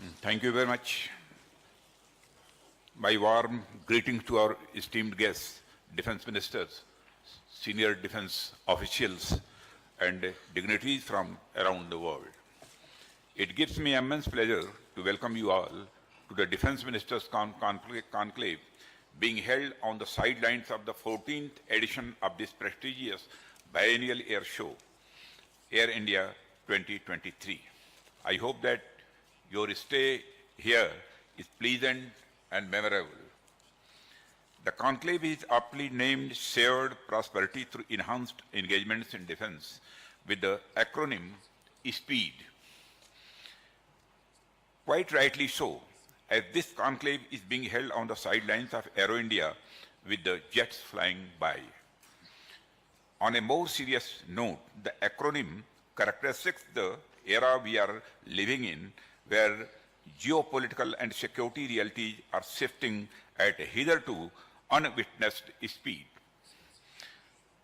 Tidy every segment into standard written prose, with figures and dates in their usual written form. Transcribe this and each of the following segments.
Thank you very much. My warm greetings to our esteemed guests, defense ministers, senior defense officials, and dignitaries from around the world. It gives me immense pleasure to welcome you all to the Defense Ministers' Conclave being held on the sidelines of the 14th edition of this prestigious biennial air show, Air India 2023. I hope that your stay here is pleasant and memorable. The conclave is aptly named Shared Prosperity through Enhanced Engagements in Defense with the acronym SPEED. Quite rightly so, as this conclave is being held on the sidelines of Aero India with the jets flying by. On a more serious note, the acronym characterizes the era we are living in, where geopolitical and security realities are shifting at a hitherto unwitnessed speed.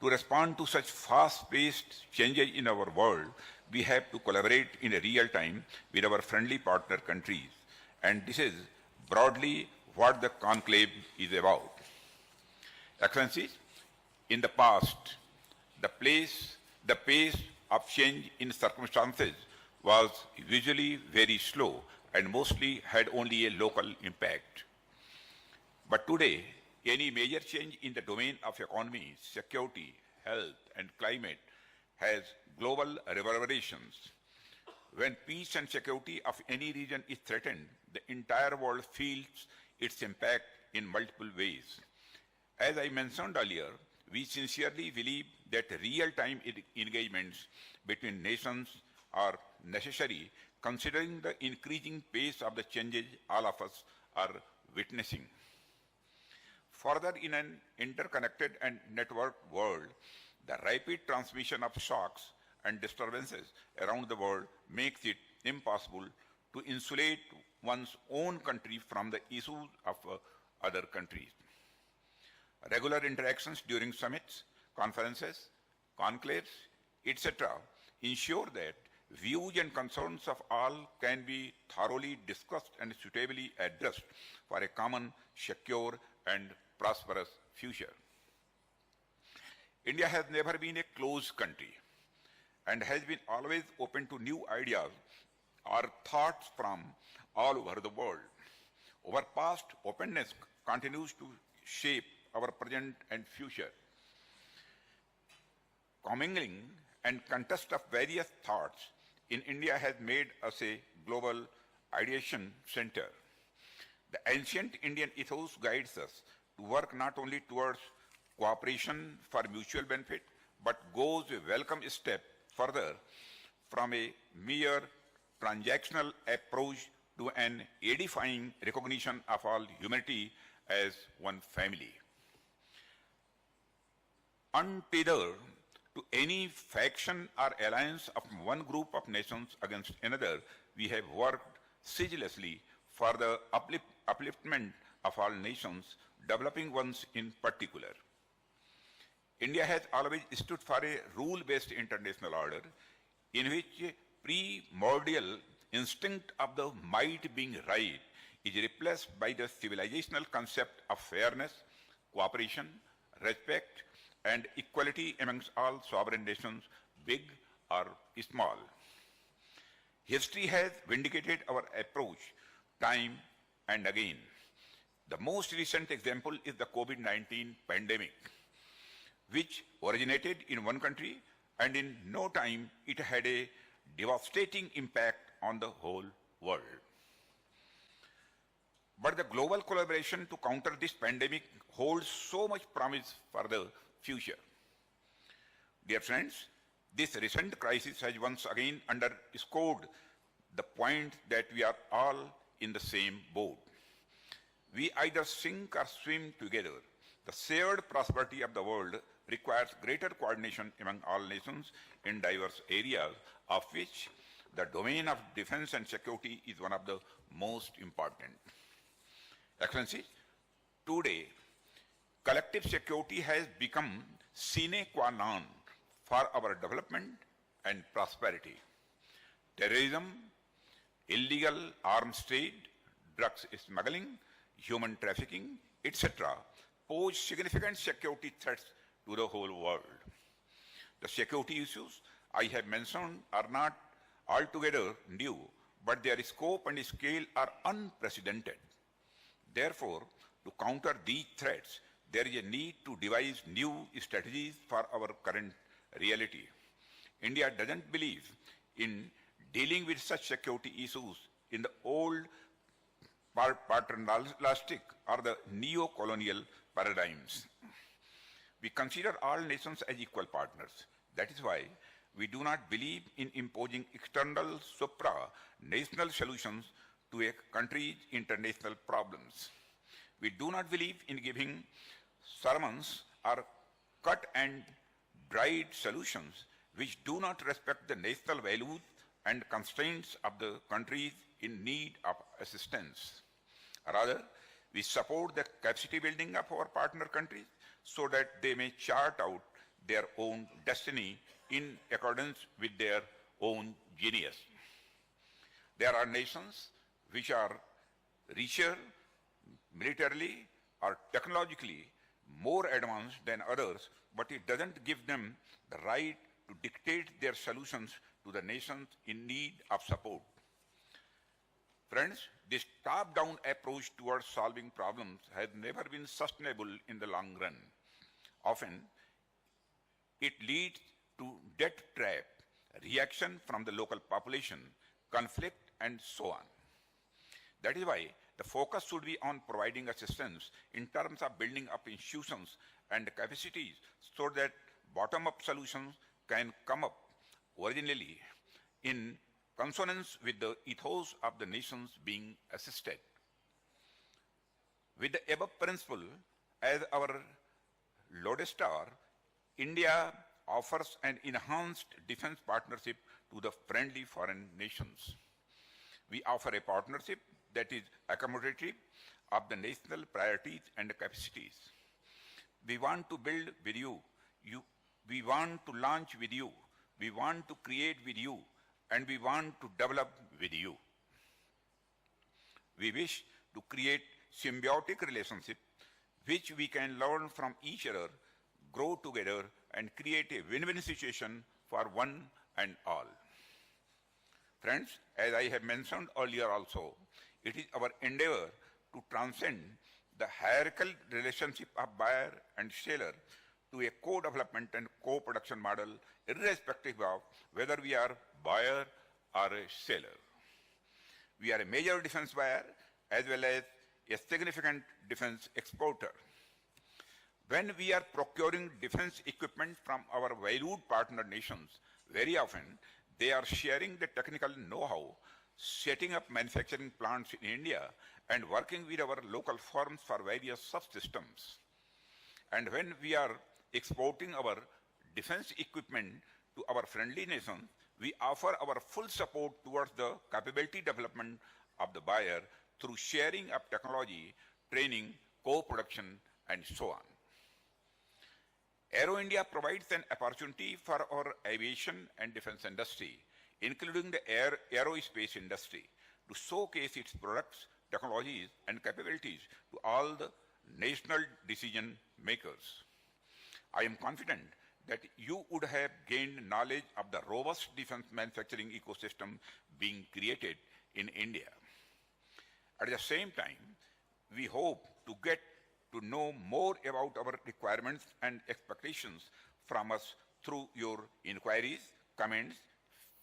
To respond to such fast-paced changes in our world, we have to collaborate in real time with our friendly partner countries. And this is broadly what the conclave is about. Excellencies, in the past, the pace of change in circumstances was usually very slow and mostly had only a local impact. But today, any major change in the domain of economy, security, health, and climate has global reverberations. When peace and security of any region is threatened, the entire world feels its impact in multiple ways. As I mentioned earlier, we sincerely believe that real-time engagements between nations are necessary, considering the increasing pace of the changes all of us are witnessing. Further, in an interconnected and networked world, the rapid transmission of shocks and disturbances around the world makes it impossible to insulate one's own country from the issues of other countries. Regular interactions during summits, conferences, conclaves, etc. ensure that views and concerns of all can be thoroughly discussed and suitably addressed for a common, secure, and prosperous future. India has never been a closed country and has been always open to new ideas or thoughts from all over the world. Our past openness continues to shape our present and future. Commingling and contest of various thoughts in India has made us a global ideation center. The ancient Indian ethos guides us to work not only towards cooperation for mutual benefit, but goes a welcome step further from a mere transactional approach to an edifying recognition of all humanity as one family. Untethered to any faction or alliance of one group of nations against another, we have worked ceaselessly for the upliftment of all nations, developing ones in particular. India has always stood for a rule-based international order in which primordial instinct of the might being right is replaced by the civilizational concept of fairness, cooperation, respect, and equality amongst all sovereign nations, big or small. History has vindicated our approach time and again. The most recent example is the COVID-19 pandemic, which originated in one country, and in no time it had a devastating impact on the whole world. But the global collaboration to counter this pandemic holds so much promise for the future. Dear friends, this recent crisis has once again underscored the point that we are all in the same boat. We either sink or swim together. The shared prosperity of the world requires greater coordination among all nations in diverse areas, of which the domain of defense and security is one of the most important. Excellencies, today, collective security has become sine qua non for our development and prosperity. Terrorism, illegal arms trade, drugs smuggling, human trafficking, etc., pose significant security threats to the whole world. The security issues I have mentioned are not altogether new, but their scope and scale are unprecedented. Therefore, to counter these threats, there is a need to devise new strategies for our current reality. India doesn't believe in dealing with such security issues in the old paternalistic or the neo-colonial paradigms. We consider all nations as equal partners. That is why we do not believe in imposing external supra-national solutions to a country's international problems. We do not believe in giving sermons or cut and dried solutions which do not respect the national values and constraints of the countries in need of assistance. Rather, we support the capacity building of our partner countries so that they may chart out their own destiny in accordance with their own genius. There are nations which are richer militarily or technologically more advanced than others, but it doesn't give them the right to dictate their solutions to the nations in need of support. Friends, this top-down approach towards solving problems has never been sustainable in the long run. Often, it leads to debt trap, reaction from the local population, conflict, and so on. That is why the focus should be on providing assistance in terms of building up institutions and capacities so that bottom-up solutions can come up originally in consonance with the ethos of the nations being assisted. With the above principle as our lodestar, India offers an enhanced defense partnership to the friendly foreign nations. We offer a partnership that is accommodative of the national priorities and capacities. We want to build with you. We want to launch with you. We want to create with you. And we want to develop with you. We wish to create symbiotic relationships which we can learn from each other, grow together, and create a win-win situation for one and all. Friends, as I have mentioned earlier also, it is our endeavor to transcend the hierarchical relationship of buyer and seller to a co-development and co-production model, irrespective of whether we are buyer or a seller. We are a major defense buyer as well as a significant defense exporter. When we are procuring defense equipment from our valued partner nations, very often they are sharing the technical know-how, setting up manufacturing plants in India, and working with our local firms for various subsystems. And when we are exporting our defense equipment to our friendly nations, we offer our full support towards the capability development of the buyer through sharing of technology, training, co-production, and so on. Aero India provides an opportunity for our aviation and defense industry, including the aerospace industry, to showcase its products, technologies, and capabilities to all the national decision makers. I am confident that you would have gained knowledge of the robust defense manufacturing ecosystem being created in India. At the same time, we hope to get to know more about our requirements and expectations from us through your inquiries, comments,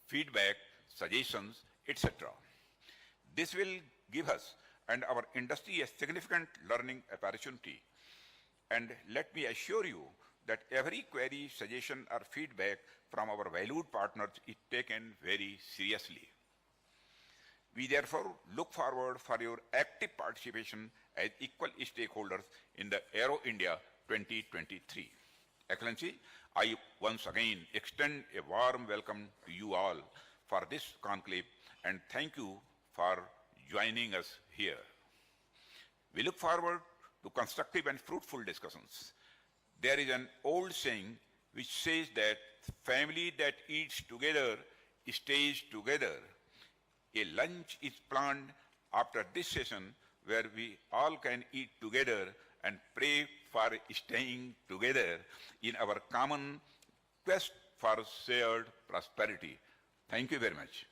feedback, suggestions, etc. This will give us and our industry a significant learning opportunity. And let me assure you that every query, suggestion, or feedback from our valued partners is taken very seriously. We therefore look forward for your active participation as equal stakeholders in the Aero India 2023. Excellency, I once again extend a warm welcome to you all for this conclave and thank you for joining us here. We look forward to constructive and fruitful discussions. There is an old saying which says that family that eats together stays together. A lunch is planned after this session where we all can eat together and pray for staying together in our common quest for shared prosperity. Thank you very much.